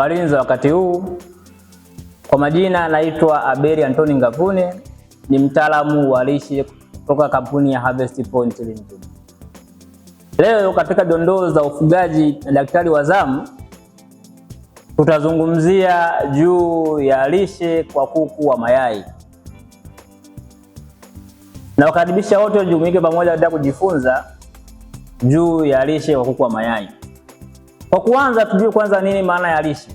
Habari za wakati huu. Kwa majina naitwa Abeli Antoni Ngavune, ni mtaalamu wa lishe kutoka kampuni ya Harvest Point Limited. Leo katika dondoo za ufugaji na daktari wa zamu tutazungumzia juu ya lishe kwa kuku wa mayai. Na wakaribisha wote wajumuike pamoja katika kujifunza juu ya lishe kwa kuku wa mayai. Kwa kuanza, tujue kwanza nini maana ya lishe.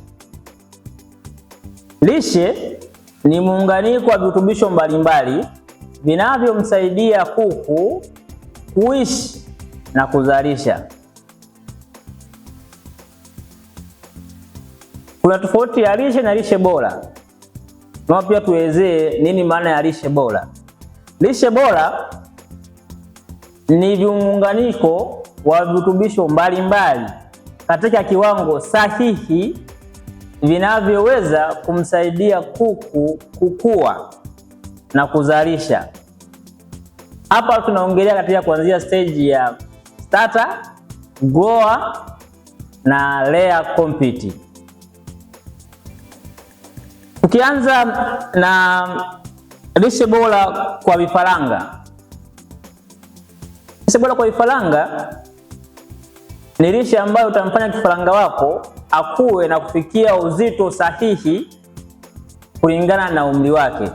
Lishe ni muunganiko wa virutubisho mbalimbali vinavyomsaidia kuku kuishi na kuzalisha. Kuna tofauti ya lishe na lishe bora. Na pia tuelezee nini maana ya lishe bora. Lishe bora ni muunganiko wa virutubisho mbalimbali katika kiwango sahihi vinavyoweza kumsaidia kuku kukua na kuzalisha. Hapa tunaongelea katika kuanzia stage ya starter, grower na layer complete. Tukianza na lishe bora kwa vifaranga. Lishe bora kwa vifaranga ni lishe ambayo utamfanya kifaranga wako akue na kufikia uzito sahihi kulingana na umri wake.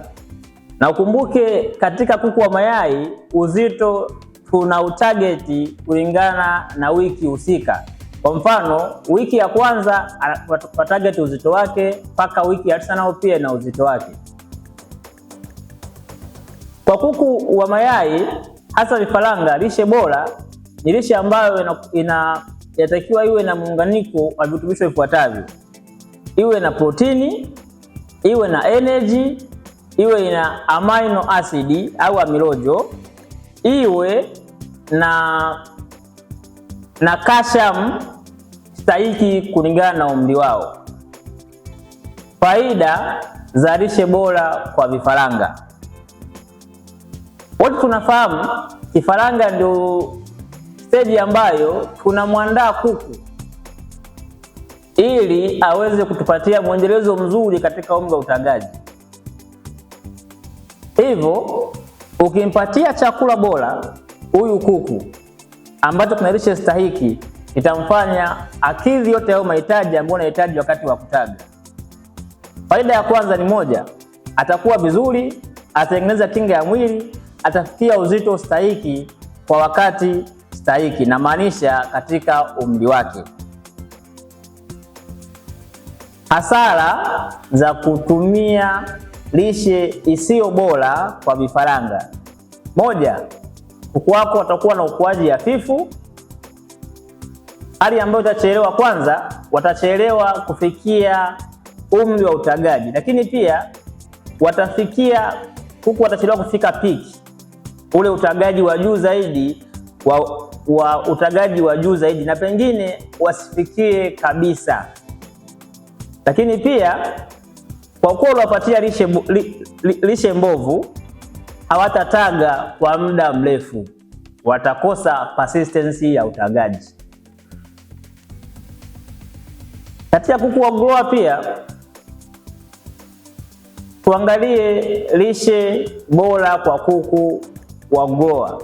Na ukumbuke katika kuku wa mayai uzito tuna utargeti kulingana na wiki husika. Kwa mfano, wiki ya kwanza target uzito wake mpaka wiki ya 9 nao pia na uzito wake. Kwa kuku wa mayai hasa vifaranga, lishe bora ni lishe ambayo inatakiwa iwe na muunganiko wa virutubisho vifuatavyo: iwe na protini, iwe na energy, iwe na amino acid au amilojo, iwe na calcium stahiki kulingana na umri wao. Faida za lishe bora kwa vifaranga. Wote tunafahamu kifaranga ndio stage ambayo tunamwandaa kuku ili aweze kutupatia mwendelezo mzuri katika umri wa utagaji. Hivyo ukimpatia chakula bora huyu kuku ambacho kuna lishe stahiki, itamfanya akidhi yote hayo mahitaji ambayo anahitaji wakati wa kutaga. Faida ya kwanza ni moja, atakuwa vizuri, atatengeneza kinga ya mwili, atafikia uzito stahiki kwa wakati stahiki, na maanisha katika umri wake. Hasara za kutumia lishe isiyo bora kwa vifaranga. Moja, kuku wako watakuwa na ukuaji hafifu, hali ambayo itachelewa. Kwanza, watachelewa kufikia umri wa utagaji, lakini pia kuku watachelewa kufika peak, ule utagaji wa juu zaidi wa utagaji wa juu zaidi, na pengine wasifikie kabisa. Lakini pia kwa kuwa unawapatia lishe mbovu, hawatataga kwa muda mrefu, watakosa persistency ya utagaji. Katika kuku wa grower pia tuangalie lishe bora kwa kuku wa grower.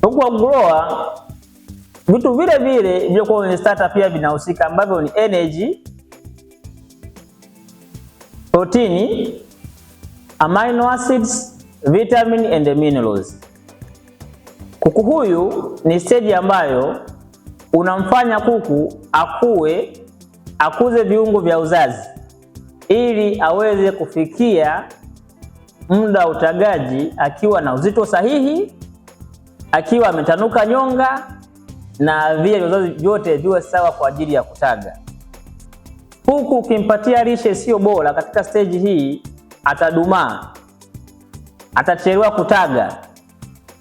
Kuku wa grower, vitu vile vile vilivyokuwa kwenye starter pia vinahusika, ambavyo ni energy, protini, amino acids, vitamin and minerals. Kuku huyu ni stage ambayo unamfanya kuku akuze viungo vya uzazi ili aweze kufikia muda wa utagaji akiwa na uzito sahihi, akiwa ametanuka nyonga, na vile uzazi vyote viwe sawa kwa ajili ya kutaga. Kuku ukimpatia lishe sio bora katika stage hii, atadumaa, atachelewa kutaga,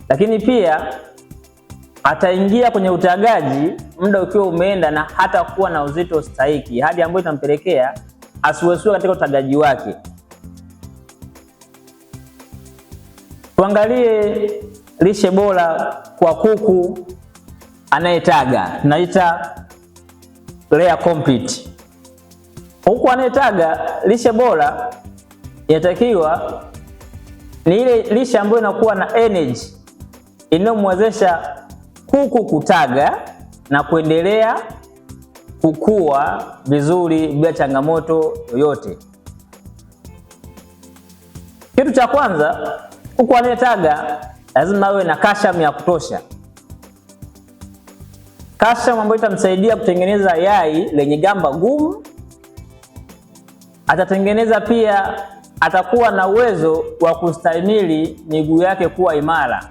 lakini pia ataingia kwenye utagaji muda ukiwa umeenda na hata kuwa na uzito stahiki, hadi ambayo itampelekea asiwesiwe katika utagaji wake. Tuangalie lishe bora kwa kuku anayetaga, tunaita layer complete. Kuku anayetaga, lishe bora inatakiwa ni ile lishe ambayo inakuwa na energy inayomwezesha kuku kutaga na kuendelea kukua vizuri bila changamoto yoyote. Kitu cha kwanza, kuku anayetaga lazima awe na calcium ya kutosha. Calcium ambayo itamsaidia kutengeneza yai lenye gamba gumu. Atakuwa na uwezo wa kustahimili miguu yake kuwa imara.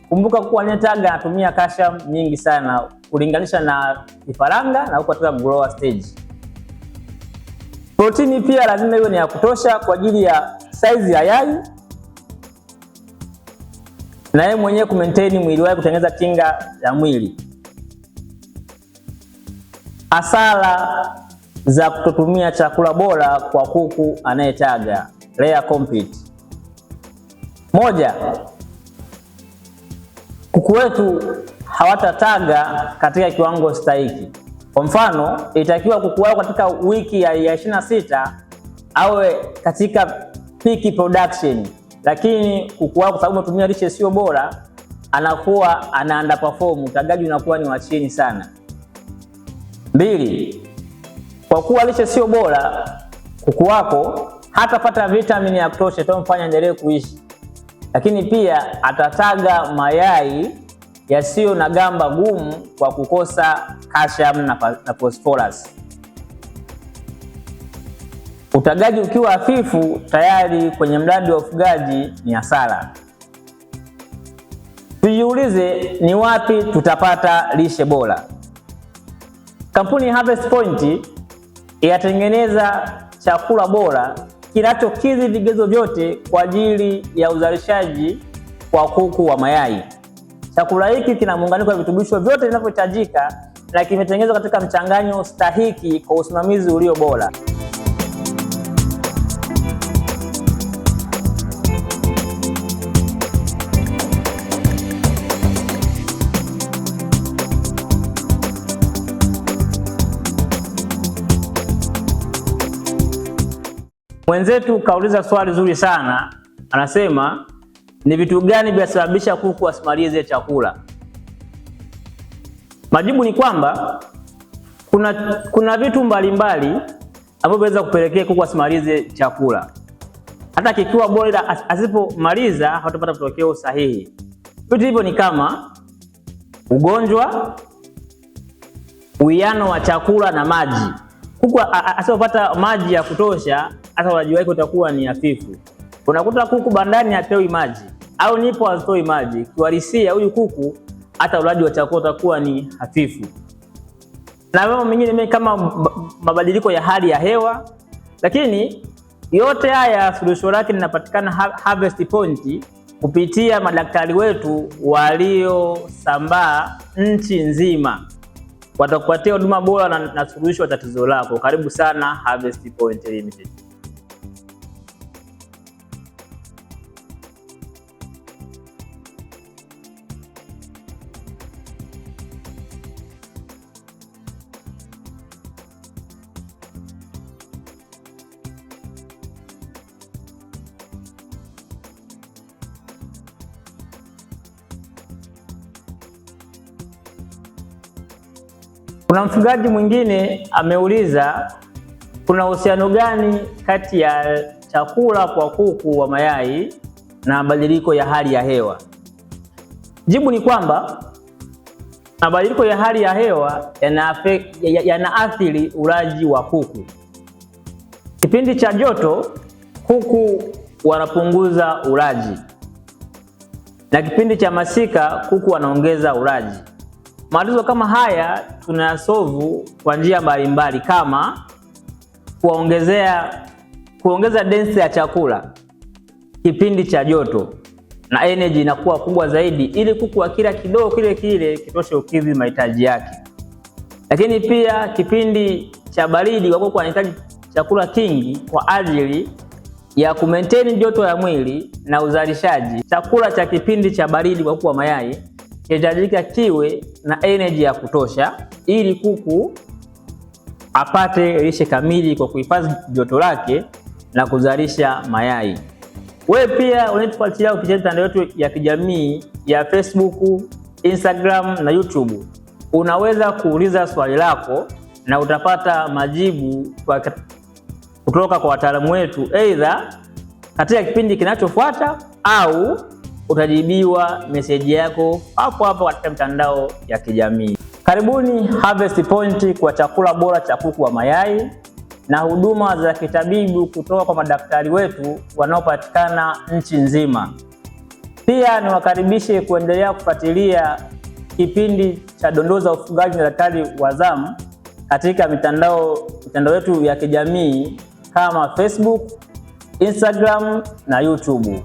Kumbuka kuku anayetaga anatumia calcium nyingi sana kulinganisha na vifaranga na huko katika grower stage. Protini pia lazima iwe ni ya kutosha kwa ajili ya size ya yai na yeye mwenyewe kumaintain mwili wake, kutengeneza kinga ya mwili. Hasara za kutotumia chakula bora kwa kuku anayetaga, rare complete. Moja, kuku wetu hawatataga katika kiwango stahiki. Kwa mfano, itakiwa kuku wao katika wiki ya 26 awe katika peak production, lakini kuku wao kwa sababu unatumia lishe sio bora, anakuwa ana underperform, utagaji unakuwa ni wa chini sana. 2, kwa kuwa lishe sio bora, kuku wako hatapata vitamini ya kutosha itamfanya endelee kuishi, lakini pia atataga mayai yasiyo na gamba gumu kwa kukosa calcium na phosphorus. Utagaji ukiwa hafifu, tayari kwenye mradi wa ufugaji ni hasara. Tujiulize, ni wapi tutapata lishe bora? Kampuni ya Harvest Point inatengeneza chakula bora kinachokidhi vigezo vyote kwa ajili ya uzalishaji wa kuku wa mayai. Chakula hiki kina muunganiko wa virutubisho vyote vinavyohitajika na kimetengenezwa katika mchanganyo stahiki kwa usimamizi ulio bora. Mwenzetu kauliza swali zuri sana, anasema ni vitu gani vinasababisha kuku wasimalize chakula? Majibu ni kwamba kuna vitu mbalimbali ambavyo vinaweza kupelekea kuku wasimalize chakula. Hata kikiwa bora, asipomaliza hatapata matokeo sahihi. Vitu hivyo ni kama ugonjwa, uwiano wa chakula na maji. Kuku asipopata maji ya kutosha, hata ulaji wake utakuwa ni hafifu. Unakuta kuku bandani hapewi maji au nipo hazitoi maji, kiuhalisia huyu kuku hata ulaji wa chakula utakuwa ni hafifu. Na mambo mengine kama mabadiliko ya hali ya hewa, lakini yote haya suluhisho lake linapatikana Harvest Point kupitia madaktari wetu waliosambaa nchi nzima. Watakupatia huduma bora na suluhisho la tatizo lako. Karibu sana Harvest Point Limited. Kuna mfugaji mwingine ameuliza, kuna uhusiano gani kati ya chakula kwa kuku wa mayai na mabadiliko ya hali ya hewa? Jibu ni kwamba mabadiliko ya hali ya hewa yanaathiri ulaji wa kuku. Kipindi cha joto kuku wanapunguza ulaji, na kipindi cha masika kuku wanaongeza ulaji. Matatizo kama haya tunayasolve kwa njia mbalimbali, kama kuongeza density ya chakula kipindi cha joto na energy inakuwa kubwa zaidi, ili kuku akila kidogo kile kitoshe ukidhi mahitaji yake. Lakini pia kipindi cha baridi kwa kuku anahitaji chakula kingi kwa ajili ya kumaintain joto ya mwili na uzalishaji. Chakula cha kipindi cha baridi kwa kuku wa mayai kinahitajika kiwe na energy ya kutosha ili kuku apate lishe kamili kwa kuhifadhi joto lake na kuzalisha mayai. Wewe pia unatufuatilia kupitia mitandao yetu ya kijamii ya Facebook, Instagram na YouTube. Unaweza kuuliza swali lako na utapata majibu kutoka kwa wataalamu wetu, aidha katika kipindi kinachofuata au utajibiwa meseji yako hapo hapo katika mitandao ya kijamii. Karibuni Harvest Point kwa chakula bora cha kuku wa mayai na huduma za kitabibu kutoka kwa madaktari wetu wanaopatikana nchi nzima. Pia niwakaribishe kuendelea kufuatilia kipindi cha Dondoo za Ufugaji na Daktari wa Zamu katika mitandao yetu ya kijamii kama Facebook, Instagram na YouTube.